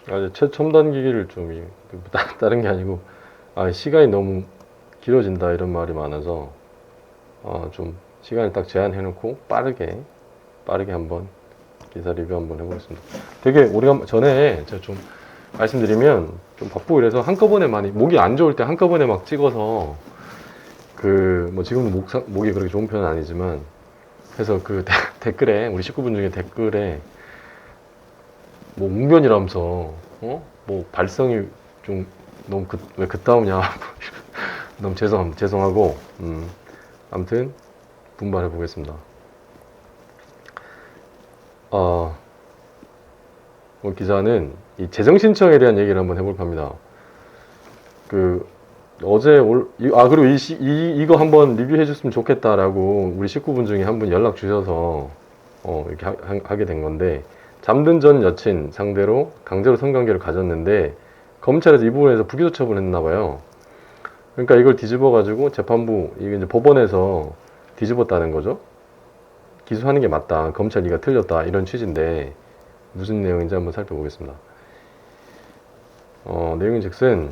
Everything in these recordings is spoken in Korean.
이거 최첨단 기기를 좀 다른 게 아니고 시간이 너무 길어진다 이런 말이 많아서 좀 시간을 딱 제한해놓고 빠르게 한번 기사 리뷰 한번 해보겠습니다. 되게 우리가 전에 제가 좀 말씀드리면 좀 바쁘고 이래서 한꺼번에 많이 목이 안 좋을 때 한꺼번에 막 찍어서 뭐 지금도 목이 그렇게 좋은 편은 아니지만 해서 그 댓글에 우리 식구분 중에 댓글에 뭐 웅변이라면서 뭐 발성이 좀 너무 왜 그따오냐 너무 죄송하고 아무튼 분발해 보겠습니다. 오늘 기사는 이 재정 신청에 대한 얘기를 한번 해볼까 합니다. 그리고 이거 한번 리뷰해 줬으면 좋겠다라고 우리 식구분 중에 한 분 연락 주셔서 이렇게 하게 된 건데, 잠든 전 여친 상대로 강제로 성관계를 가졌는데 검찰에서 이 부분에서 불기소 처분했나 봐요. 그러니까 이걸 뒤집어 가지고 재판부, 이게 이제 법원에서 뒤집었다는 거죠. 기소하는 게 맞다, 검찰 네가 틀렸다, 이런 취지인데 무슨 내용인지 한번 살펴보겠습니다. 내용인즉슨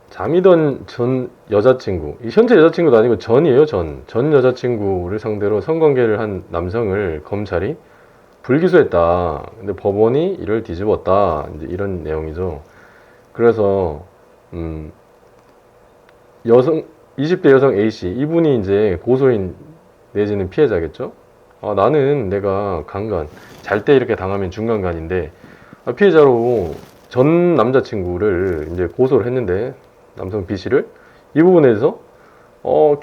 잠이던 전 여자친구, 이 현재 여자친구도 아니고 전이에요. 전 여자친구를 상대로 성관계를 한 남성을 검찰이 불기소했다. 근데 법원이 이를 뒤집었다. 이제 이런 내용이죠. 그래서 20대 여성 A씨, 이분이 이제 고소인 내지는 피해자겠죠. 나는 내가 잘 때 이렇게 당하면 중간간인데 피해자로 전 남자친구를 이제 고소를 했는데, 남성 B씨를 이 부분에서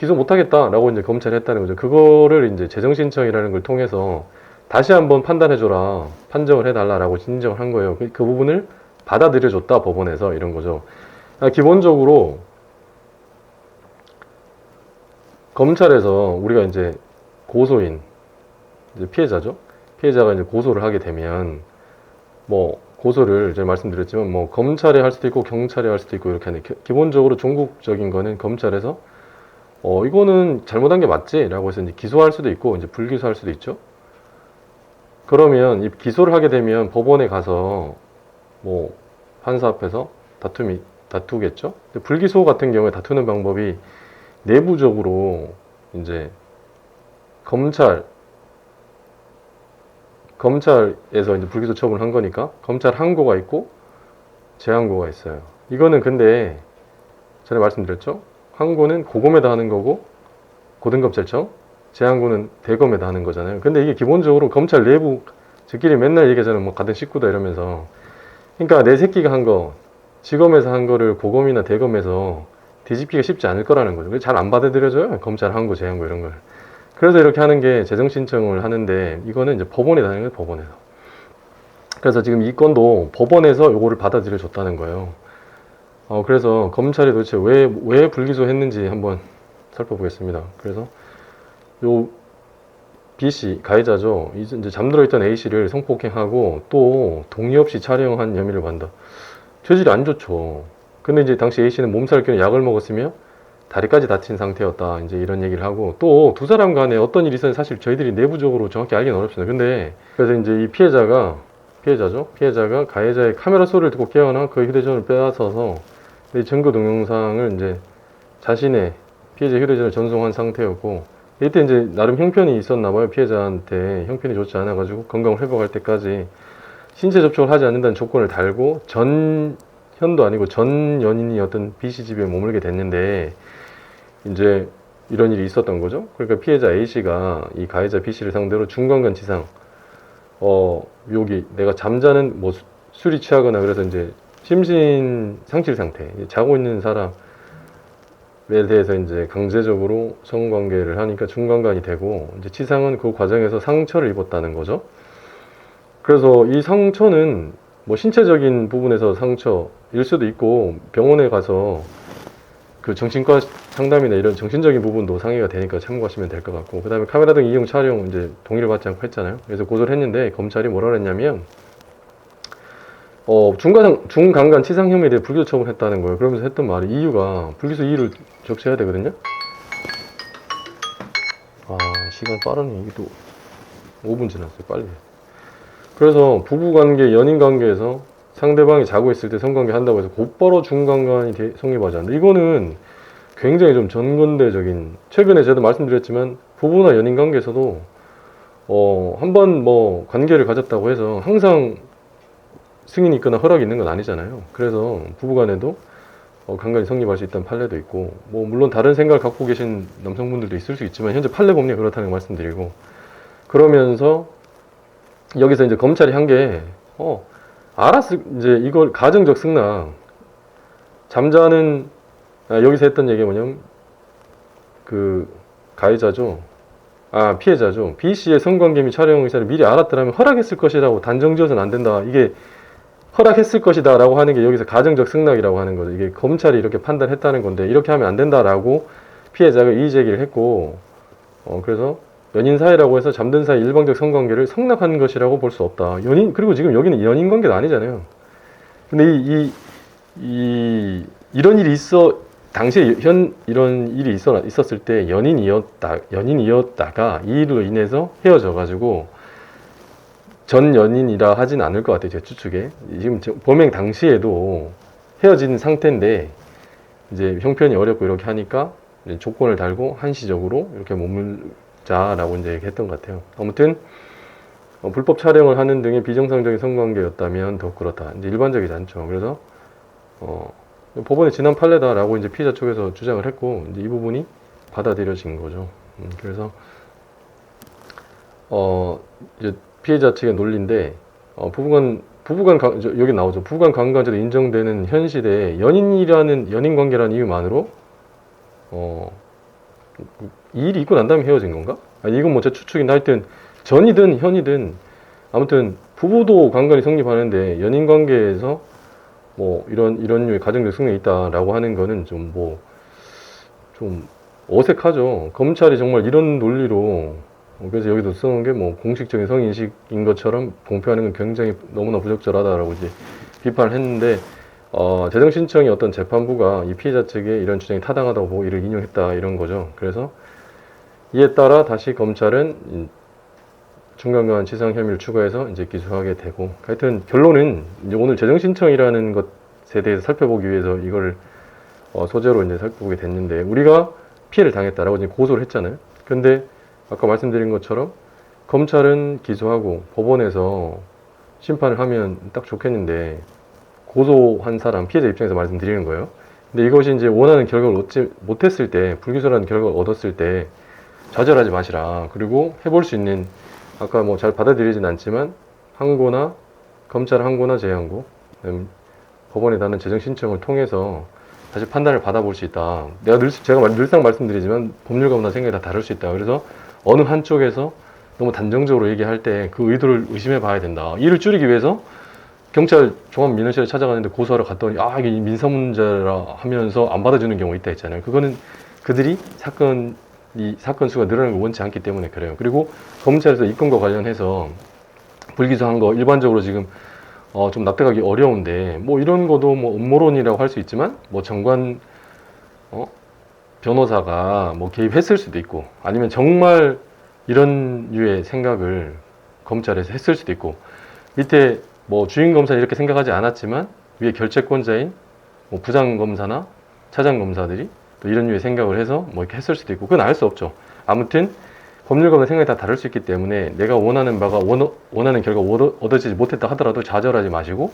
기소 못하겠다라고 이제 검찰이 했다는 거죠. 그거를 이제 재정신청이라는 걸 통해서 다시 한번 판단해줘라, 판정을 해달라라고 진정을 한 거예요. 그 부분을 받아들여줬다, 법원에서, 이런 거죠. 기본적으로 검찰에서 우리가 이제 고소인, 이제 피해자죠. 피해자가 이제 고소를 하게 되면 뭐 고소를 제가 말씀드렸지만 뭐 검찰에 할 수도 있고 경찰에 할 수도 있고 이렇게 하는데, 기본적으로 종국적인 거는 검찰에서 이거는 잘못한 게 맞지? 라고 해서 이제 기소할 수도 있고 이제 불기소할 수도 있죠. 그러면 이 기소를 하게 되면 법원에 가서 뭐 판사 앞에서 다투겠죠. 근데 불기소 같은 경우에 다투는 방법이 내부적으로 이제 검찰에서 이제 불기소 처분을 한 거니까 검찰 항고가 있고 재항고가 있어요. 이거는 근데 전에 말씀드렸죠. 항고는 고검에다 하는 거고 고등검찰청, 재항고는 대검에다 하는 거잖아요. 근데 이게 기본적으로 검찰 내부 저끼리 맨날 얘기하잖아요. 뭐 같은 식구다 이러면서. 그러니까 내 새끼가 한 거, 지검에서 한 거를 고검이나 대검에서 뒤집기가 쉽지 않을 거라는 거죠. 잘 안 받아들여져요. 검찰 항고, 재항고 이런 걸. 그래서 이렇게 하는 게 재정신청을 하는데, 이거는 이제 법원에다 하는 거예요, 법원에서. 그래서 지금 이 건도 법원에서 요거를 받아들여 줬다는 거예요. 그래서 검찰이 도대체 왜 불기소했는지 한번 살펴보겠습니다. 그래서 요 B씨, 가해자죠. 이제 잠들어 있던 A씨를 성폭행하고 또 동의 없이 촬영한 혐의를 받는다. 죄질이 안 좋죠. 근데 이제 당시 A씨는 몸살을 뀌는 약을 먹었으며 다리까지 다친 상태였다. 이제 이런 얘기를 하고, 또 두 사람 간에 어떤 일이 있었는지 사실 저희들이 내부적으로 정확히 알기는 어렵습니다. 근데 그래서 이제 이 피해자죠. 피해자가 가해자의 카메라 소리를 듣고 깨어나 그 휴대전화를 빼앗아서 이 증거 동영상을 이제 자신의 피해자 휴대전화에 전송한 상태였고, 이때 이제 나름 형편이 있었나 봐요. 피해자한테 형편이 좋지 않아 가지고 건강을 회복할 때까지 신체 접촉을 하지 않는다는 조건을 달고 전현도 아니고 전 연인이었던 B씨 집에 머물게 됐는데, 이제 이런 일이 있었던 거죠. 그러니까 피해자 A씨가 이 가해자 B씨를 상대로 중간간 치상, 여기 내가 잠자는 뭐 술이 취하거나 그래서 이제 심신 상실 상태, 자고 있는 사람에 대해서 이제 강제적으로 성관계를 하니까 중간간이 되고, 이제 치상은 그 과정에서 상처를 입었다는 거죠. 그래서 이 상처는 뭐 신체적인 부분에서 상처일 수도 있고, 병원에 가서 그 정신과 상담이나 이런 정신적인 부분도 상의가 되니까 참고하시면 될 것 같고, 그 다음에 카메라 등 이용 촬영 이제 동의를 받지 않고 했잖아요. 그래서 고소를 했는데 검찰이 뭐라 그랬냐면 중간간 치상 혐의에 대해 불기소 처분했다는 거예요. 그러면서 했던 말이, 이유가 불기소 이유를 적셔야 되거든요. 시간 빠르네. 이게 또 5분 지났어요. 빨리. 그래서 부부관계, 연인관계에서 상대방이 자고 있을 때 성관계 한다고 해서 곧바로 중간간이 성립하지 않는다. 이거는 굉장히 좀 전근대적인, 최근에 제가 말씀드렸지만 부부나 연인관계에서도 한번 뭐 관계를 가졌다고 해서 항상 승인이 있거나 허락이 있는 건 아니잖아요. 그래서 부부간에도 간간히 성립할 수 있다는 판례도 있고, 뭐 물론 다른 생각을 갖고 계신 남성분들도 있을 수 있지만 현재 판례 법리가 그렇다는 걸 말씀드리고, 그러면서 여기서 이제 검찰이 한 게 알았을 이제 이걸 가정적 승낙, 잠자는 여기서 했던 얘기가 뭐냐면 그 가해자죠. 피해자죠. B 씨의 성관계 및 촬영 의사를 미리 알았더라면 허락했을 것이라고 단정지어서는 안 된다. 이게 허락했을 것이다 라고 하는 게 여기서 가정적 승낙이라고 하는 거죠. 이게 검찰이 이렇게 판단했다는 건데 이렇게 하면 안 된다라고 피해자가 이의제기를 했고, 그래서 연인 사이라고 해서 잠든 사이 일방적 성관계를 성낙한 것이라고 볼 수 없다. 그리고 지금 여기는 연인 관계도 아니잖아요. 근데 이런 일이 당시에 이런 일이 있었을 때 연인이었다가 이 일로 인해서 헤어져가지고 전 연인이라 하진 않을 것 같아요. 제 추측에. 지금 범행 당시에도 헤어진 상태인데 이제 형편이 어렵고 이렇게 하니까 이제 조건을 달고 한시적으로 이렇게 머물자라고 이제 얘기했던 것 같아요. 아무튼 불법 촬영을 하는 등의 비정상적인 성관계였다면 더욱 그렇다. 이제 일반적이지 않죠. 그래서 법원의 지난 판례다라고 이제 피해자 쪽에서 주장을 했고, 이제 이 부분이 받아들여진 거죠. 그래서 이제 피해자 측의 논리인데, 여기 나오죠. 부부간 관계자로 인정되는 현 시대에 연인 관계라는 이유만으로 이 일이 있고 난 다음에 헤어진 건가? 이건 뭐 제 추측인데, 하여튼 전이든 현이든 아무튼 부부도 관계이 성립하는데 연인 관계에서 뭐 이런 류의 가정적 승리가 있다라고 하는 거는 좀 어색하죠. 검찰이 정말 이런 논리로, 그래서 여기도 써놓은 게 뭐 공식적인 성인식인 것처럼 공표하는 건 굉장히 너무나 부적절하다라고 이제 비판을 했는데, 재정 신청이 어떤 재판부가 이 피해자 측의 이런 주장이 타당하다고 보고 이를 인용했다, 이런 거죠. 그래서 이에 따라 다시 검찰은 중간간 치상 혐의를 추가해서 이제 기소하게 되고, 하여튼 결론은 이제 오늘 재정 신청이라는 것에 대해서 살펴보기 위해서 이걸 소재로 이제 살펴보게 됐는데, 우리가 피해를 당했다라고 이제 고소를 했잖아요. 근데 아까 말씀드린 것처럼 검찰은 기소하고 법원에서 심판을 하면 딱 좋겠는데, 고소한 사람, 피해자 입장에서 말씀드리는 거예요. 근데 이것이 이제 원하는 결과를 얻지 못했을 때, 불기소라는 결과를 얻었을 때 좌절하지 마시라. 그리고 해볼 수 있는, 아까 뭐 잘 받아들이진 않지만 항고나 검찰 항고나 재항고, 법원에 다는 재정 신청을 통해서 다시 판단을 받아볼 수 있다. 제가 늘상 말씀드리지만 법률가마다 생각이 다 다를 수 있다. 그래서 어느 한쪽에서 너무 단정적으로 얘기할 때 그 의도를 의심해 봐야 된다. 이를 줄이기 위해서 경찰 종합민원실에 찾아가는데 고소하러 갔더니 이게 민사 문제라 하면서 안 받아주는 경우가 있다 했잖아요. 그거는 그들이 사건 수가 늘어나는 걸 원치 않기 때문에 그래요. 그리고 검찰에서 이 건과 관련해서 불기소한 거 일반적으로 지금 좀 납득하기 어려운데, 뭐 이런 것도 뭐 음모론이라고 할 수 있지만, 뭐 정관 변호사가 뭐 개입했을 수도 있고, 아니면 정말 이런 류의 생각을 검찰에서 했을 수도 있고, 밑에 뭐 주임검사는 이렇게 생각하지 않았지만 위에 결재권자인 뭐 부장검사나 차장검사들이 또 이런 류의 생각을 해서 뭐 이렇게 했을 수도 있고, 그건 알 수 없죠. 아무튼 법률가마다 생각이 다 다를 수 있기 때문에 내가 원하는 바가 원하는 결과가 얻어지지 못했다 하더라도 좌절하지 마시고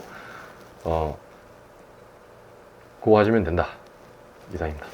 고하시면 된다. 이상입니다.